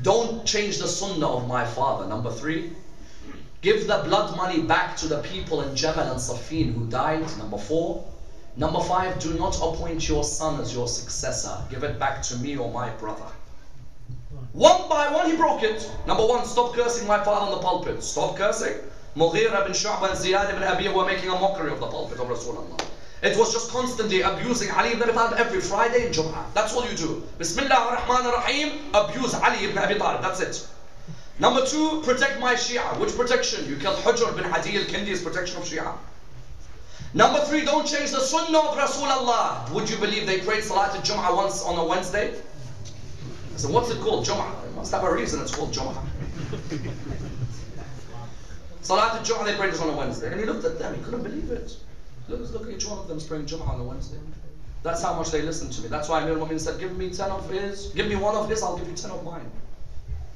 Don't change the sunnah of my father. Number 3. Give the blood money back to the people in Jamal and Safin who died. Number 4. Number 5. Do not appoint your son as your successor. Give it back to me or my brother. One by one he broke it. Number 1. Stop cursing my father on the pulpit. Stop cursing. Mughira bin Shu'bah and Ziyad ibn Abi were making a mockery of the pulpit of Rasulullah. It was just constantly abusing Ali ibn Abi Talib every Friday in Jum'ah. That's all you do. Bismillah ar-Rahman ar-Rahim. Abuse Ali ibn Abi Talib. That's it. Number 2, protect my Shia. Which protection? You killed Hujr bin Hadi al-Kindi's protection of Shia. Number 3, don't change the sunnah of Rasulullah. Would you believe they prayed Salat al-Jum'ah once on a Wednesday? I said, what's it called? Jum'ah. It must have a reason it's called Jum'ah. Salat al-Jum'ah, they prayed this on a Wednesday. And he looked at them, he couldn't believe it. Look at each one of them praying Jum'ah on a Wednesday. That's how much they listened to me. That's why Amir al-Mu'minin said, give me 10 of his, give me 1 of his, I'll give you 10 of mine.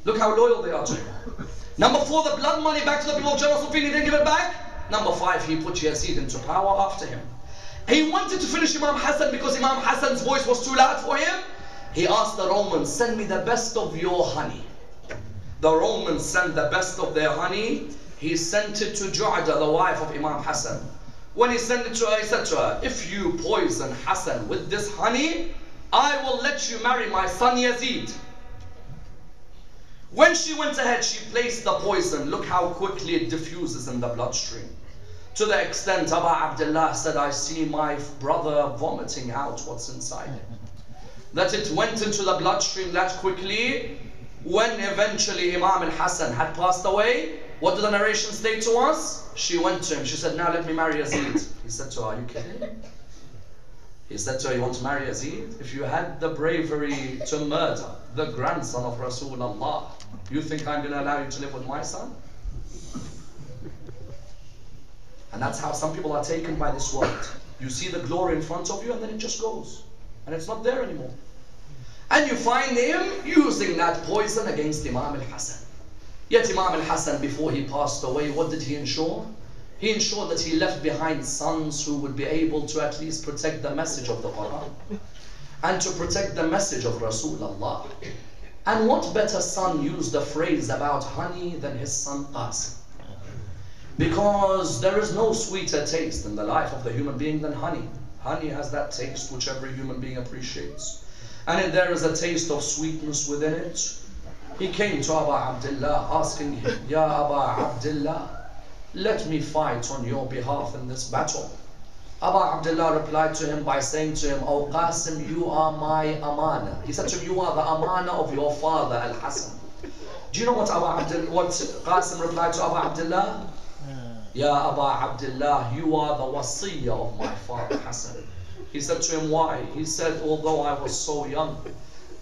Look how loyal they are to him. Number 4, the blood money back to the people of Jamal Sufin, he didn't give it back. Number 5, he put Yazid into power after him. He wanted to finish Imam Hassan because Imam Hassan's voice was too loud for him. He asked the Romans, send me the best of your honey. The Romans sent the best of their honey. He sent it to Ju'ada, the wife of Imam Hassan. When he sent it to her, he said to her, if you poison Hassan with this honey, I will let you marry my son Yazid. When she went ahead, she placed the poison. Look how quickly it diffuses in the bloodstream. To the extent Abu Abdullah said, I see my brother vomiting out what's inside it. That it went into the bloodstream that quickly. When eventually Imam al-Hasan had passed away, what did the narration state to us? She went to him, she said, now let me marry Yazid. He said to her, are you kidding? He said to her, you want to marry Yazid? If you had the bravery to murder the grandson of Rasulullah, you think I'm going to allow you to live with my son? And that's how some people are taken by this world. You see the glory in front of you and then it just goes. And it's not there anymore. And you find him using that poison against Imam al-Hasan. Yet Imam al-Hasan, before he passed away, what did he ensure? He ensured that he left behind sons who would be able to at least protect the message of the Quran and to protect the message of Rasulullah. And what better son used the phrase about honey than his son Qasim? Because there is no sweeter taste in the life of the human being than honey. Honey has that taste which every human being appreciates. And if there is a taste of sweetness within it, he came to Abu Abdullah asking him, Ya Abu Abdullah, let me fight on your behalf in this battle. Abu Abdullah replied to him by saying to him, O Qasim, you are my amana. He said to him, you are the amana of your father Al-Hasan. Do you know what Qasim replied to Abu Abdullah? Ya Abu Abdullah, you are the wasiyah of my father Hassan. He said to him, why? He said, although I was so young,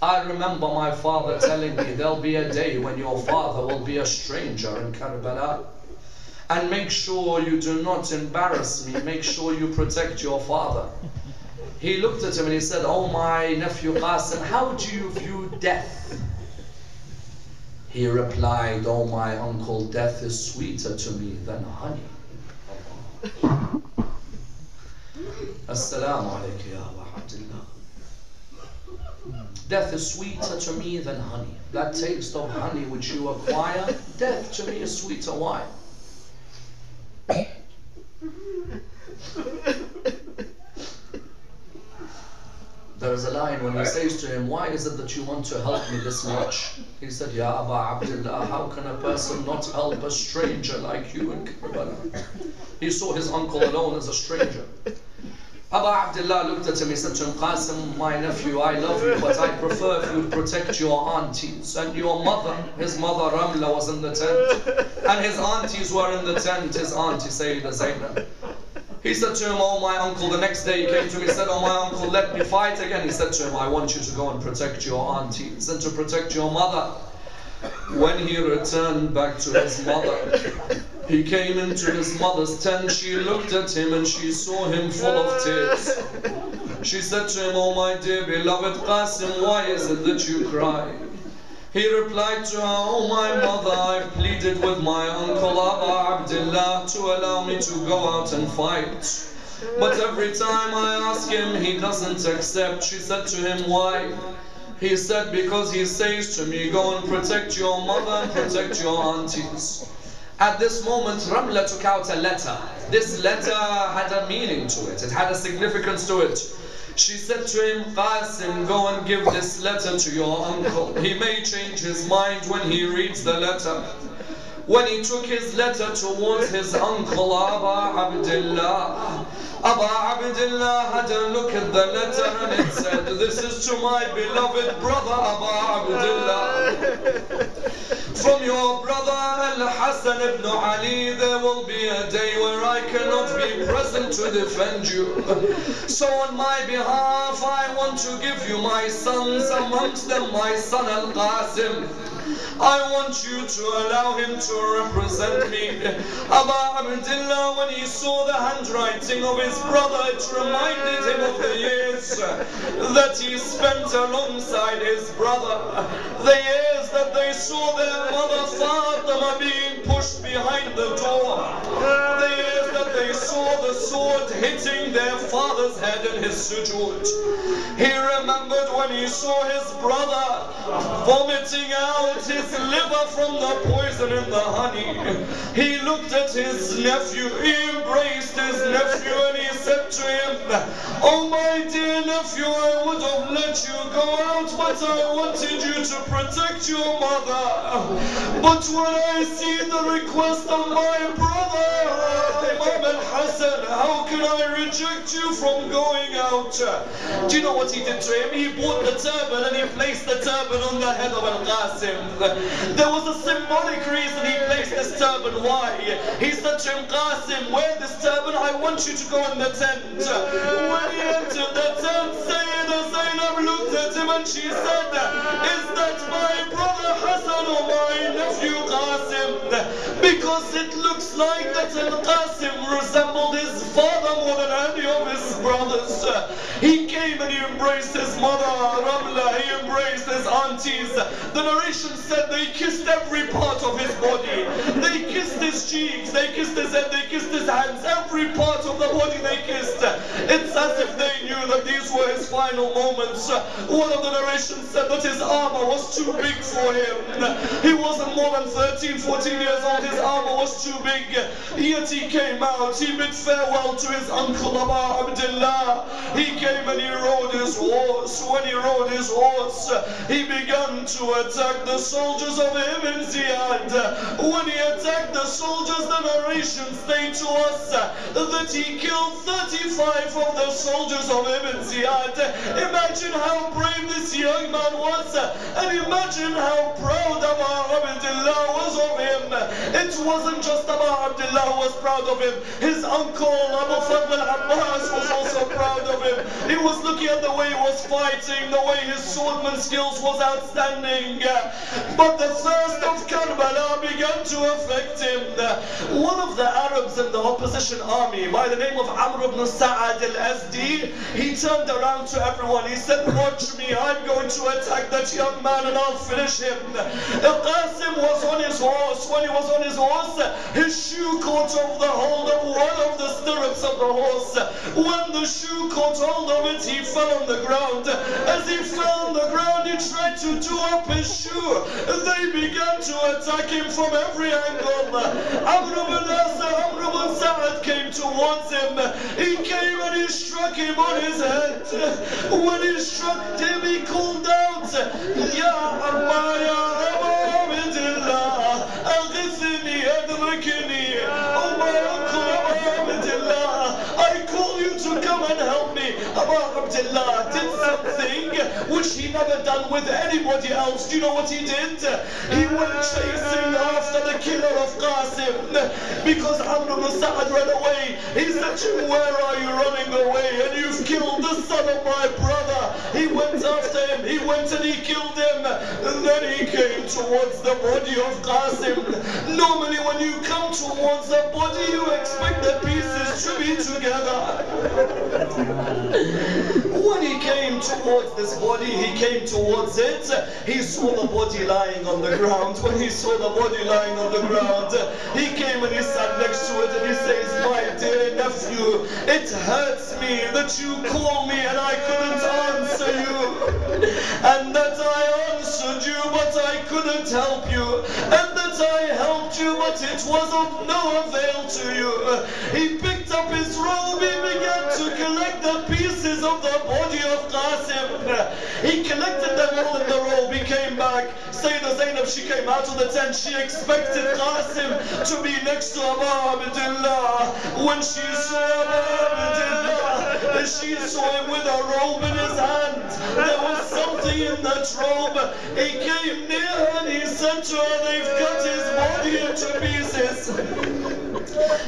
I remember my father telling me there'll be a day when your father will be a stranger in Karbala. And make sure you do not embarrass me. Make sure you protect your father. He looked at him and he said, oh my nephew Qasim, how do you view death? He replied, oh my uncle, death is sweeter to me than honey. Assalamu alayka ya Aba Abdullah. Death is sweeter to me than honey. That taste of honey which you acquire, death to me is sweeter. Why? There is a line when he says to him, why is it that you want to help me this much? He said, Ya Aba Abdullah, how can a person not help a stranger like you in Karbala? He saw his uncle alone as a stranger. Aba Abdullah looked at him, he said to him, Qasim, my nephew, I love you, but I prefer if you protect your aunties and your mother. His mother Ramla was in the tent, and his aunties were in the tent, his auntie Sayyida Zainab. He said to him, oh my uncle, the next day he came to me, he said, oh my uncle, let me fight again. He said to him, I want you to go and protect your aunties and to protect your mother. When he returned back to his mother, he came into his mother's tent. She looked at him and she saw him full of tears. She said to him, oh my dear beloved Qasim, why is it that you cry? He replied to her, oh my mother, I've pleaded with my uncle Aba Abdullah to allow me to go out and fight. But every time I ask him, he doesn't accept. She said to him, why? He said, because he says to me, go and protect your mother and protect your aunties. At this moment, Ramla took out a letter. This letter had a meaning to it. It had a significance to it. She said to him, Qasim, go and give this letter to your uncle. He may change his mind when he reads the letter. When he took his letter towards his uncle Aba Abdullah, Aba Abdullah had a look at the letter and it said, this is to my beloved brother Aba Abdullah. From your brother Al-Hassan ibn Ali, there will be a day where I cannot be present to defend you. So on my behalf, I want to give you my sons, amongst them my son Al-Qasim. I want you to allow him to represent me. Aba Abdullah, when he saw the handwriting of his brother, it reminded him of the years that he spent alongside his brother. The years that they saw their mother Fatima being pushed behind the door. The years that they saw the sword hitting their father's head in his sujood. He remembered when he saw his brother vomiting out his liver from the poison in the honey. He looked at his nephew, he embraced his nephew and he said to him, oh my dear nephew, I would have let you go out, but I wanted you to protect your mother. But when I see the request of my brother, Imam al-Hassan, how can I reject you from going out? Do you know what he did to him? He bought the turban and he placed the turban on the head of Al-Qasim. There was a symbolic reason he placed this turban. Why? He said to him, Qasim, wear this turban, I want you to go in the tent. When he entered the tent, Sayyida Zainab looked at him and she said, is that my brother Hassan or my nephew Qasim? Because it looks like that Al-Qasim resembled his father more than any of his brothers. He came and he embraced his mother Ramla, he embraced his aunties. The narration said they kissed every part of his body. They kissed his cheeks, they kissed his head, they kissed his hands. Every part of the body they kissed. It's as if they knew that these were his final moments. One of the narrations said that his armor was too big for him. He wasn't more than 13, 14 years old. His armor was too big. Yet he came out. He bid farewell to his uncle Aba Abdullah. He came and he rode his horse. When he rode his horse, he began to attack the soldiers of Ibn Ziyad. When he attacked the soldiers, the narration states to us that he killed 35 of the soldiers of Ibn Ziyad. Imagine how brave this young man was, and imagine how proud Aba Abdullah was of him. It wasn't just Aba Abdullah who was proud of him. His uncle Abu Fadl al-Abbas was also proud of him. He was looking at the way he was fighting, the way his swordman skills was outstanding. But the thirst of Karbala began to affect him. One of the Arabs in the opposition army, by the name of Amr ibn Sa'ad al-Azdi, he turned around to everyone. He said, watch me, I'm going to attack that young man and I'll finish him. Qasim was on his horse. When he was on his horse, his shoe caught off the hold of one of the stirrups of the horse. When the shoe caught hold of it, he fell on the ground. As he fell on the ground, he tried to do up his shoe. They began to attack him from every angle. Amr ibn Sa'ad came towards him. He came and he struck him on his head. When he struck him, he called out, Ya Amma, Ya Aba Abdillah, Aghithni, Adrakni, I call you to come and help me. Abu Abdullah did something which he never done with anybody else. Do you know what he did? He went chasing after the killer of Qasim because Amr ibn Sa'ad ran away. He said to him, where are you running away? And you've killed the son of my brother. He went after him. He went and he killed him. And then he came towards the body of Qasim. Normally when you come towards a body, you expect the pieces to be together. When he came towards this body, he came towards it. He saw the body lying on the ground. When he saw the body lying on the ground, he came and he sat next to it and he says, my dear nephew, it hurts me that you call me and I couldn't answer you, and that I answered you but I couldn't help you, and that I helped you but it was of no avail to you. He picked up his robe, he began to collect the pieces of the body of Qasim. He collected them all in the robe. He came back. Sayyidah Zainab, she came out of the tent. She expected Qasim to be next to Abu Abdullah. When she saw Abu Abdullah, she saw him with a robe in his hand. There was something in that robe. He came near her and he said to her, they've cut his body into pieces.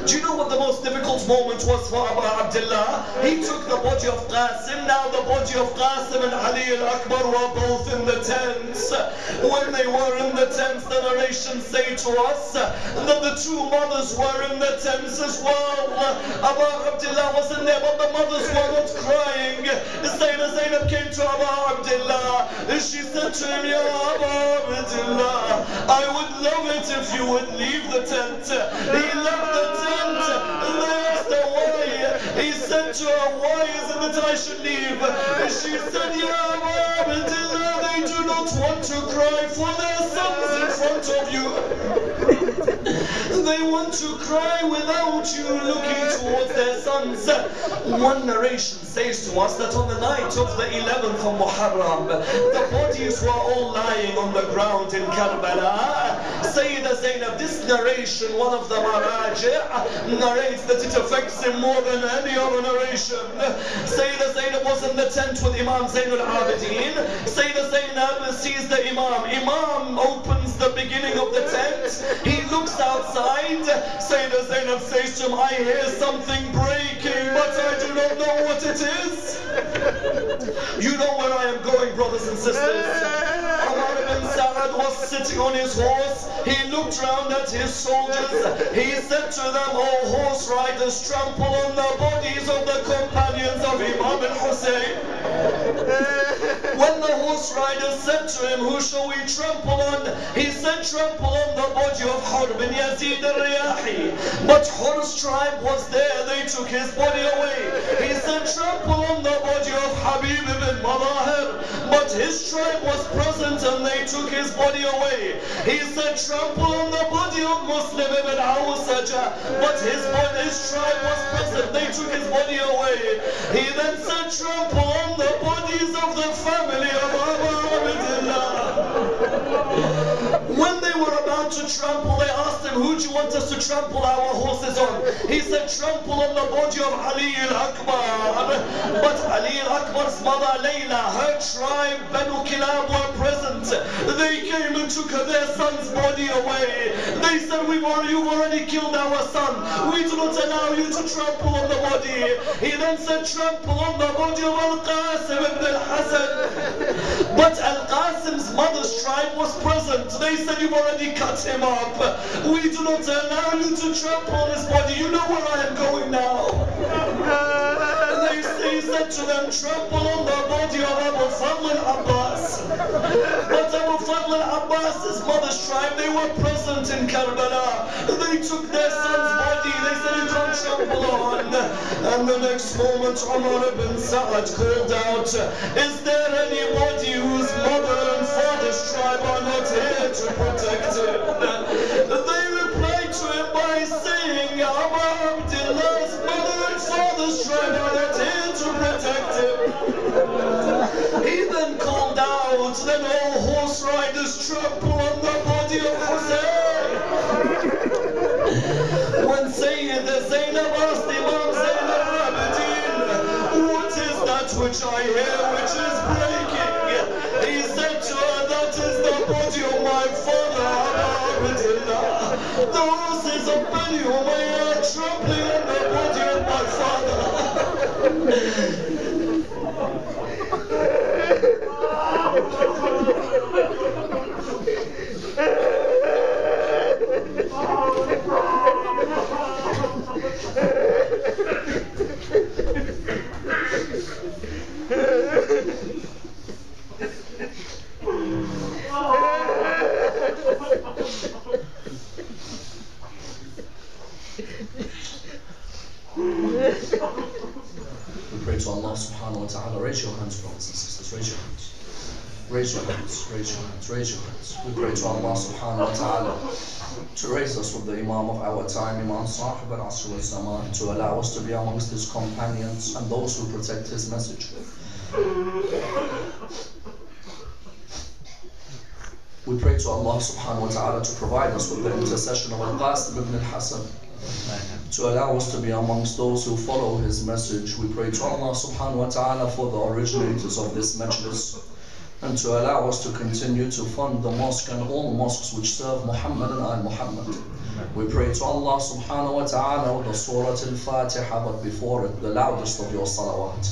Do you know what the most difficult moment was for Abu Abdullah? He took the body of Qasim. Now the body of Qasim and Ali al-Akbar were both in the tents. When they were in the tents, the narrations say to us that the two mothers were in the tents as well. Abu Abdullah wasn't there, but the mothers were not crying. Sayyidah Zainab came to Abu Abdullah. She said to him, Ya Abu Abdullah, I would love it if you would leave the tent. He left the tent and they asked her why. He said to her, why is it that I should leave? And she said, Ya Abu Abdullah, they do not want to cry for their sons in front of you. They want to cry without you looking towards their sons. One narration says to us that on the night of the 11th of Muharram, the bodies were all lying on the ground in Karbala. Sayyidah Zainab, this narration, one of the Maraji' narrates that it affects him more than any other narration. Sayyidah Zainab was in the tent with Imam Zainul Abidin. Sayyidah Zainab sees the Imam. Imam opens the beginning of the tent. He looks outside. Sayyidah Zainab says to him, I hear something breaking, but I do not know what it is. You know where I am going, brothers and sisters. Umar ibn Sa'ad was sitting on his horse. He looked round at his soldiers. He said to them, oh horse riders, trample on the bodies of the companions of Imam al-Hussein. When the horse riders said to him, who shall we trample on? He said, trample on the body of Hur bin Yazid al-Riyahi. But Hur's tribe was there. They took his body away. He said, trample on the body of Habib ibn Madahir. But his tribe was present and they took his body away. He said, trample on the body of Muslim ibn Awsaja. But his tribe was present. They took his body away. He then said, trample on the bodies of the family of Abu Abdullah. When they were about to trample, they asked him, who do you want us to trample our horses on? He said, trample on the body of Ali al-Akbar. But Ali al-Akbar's mother Layla, her tribe, Banu Kilab, were present. They came and took their son's body away. They said, you've already killed our son. We do not allow you to trample on the body. He then said, trample on the body of Al-Qasim ibn al-Hasan. But Al-Qasim's mother's tribe was present. They said, you've already cut him up. We do not allow you to trample on his body. You know where I am going now. He said to them, trample on the body of Abu Fadl al-Abbas. But Abu Fadl al-Abbas's mother's tribe, they were present in Karbala. They took their son's body. They said, you can't trample on. And the next moment Umar ibn Sa'ad called out, is there anybody whose mother and father's tribe are not here to protect him? They replied to him by saying, Abu Abdullah's mother and father's tribe are not here to protect him. He then called out, then all horse riders trample on the body of Hussein. When Sayyid Zainab asked Imam Zain al-Abidin, what is that which I hear which is breaking? He said to her, that is the body of my father, Abu Abdullah. The horses of Bani Umayyah are trampling on the body of my father. We pray to Allah subhanahu wa ta'ala. Raise your hands, brothers and sisters. Raise your hands. Raise your hands. Raise your hands. Raise your hands. We pray to Allah subhanahu wa ta'ala to raise us with the Imam of our time, Imam Sahib al-Asr wal-Zaman, to allow us to be amongst his companions and those who protect his message. We pray to Allah subhanahu wa ta'ala to provide us with the intercession of Al-Qasim ibn al-Hasan, to allow us to be amongst those who follow his message. We pray to Allah subhanahu wa ta'ala for the originators of this majlis, and to allow us to continue to fund the mosque and all mosques which serve Muhammad and al-Muhammad. We pray to Allah subhanahu wa ta'ala with the Surah Al-Fatiha, but before it, the loudest of your salawat.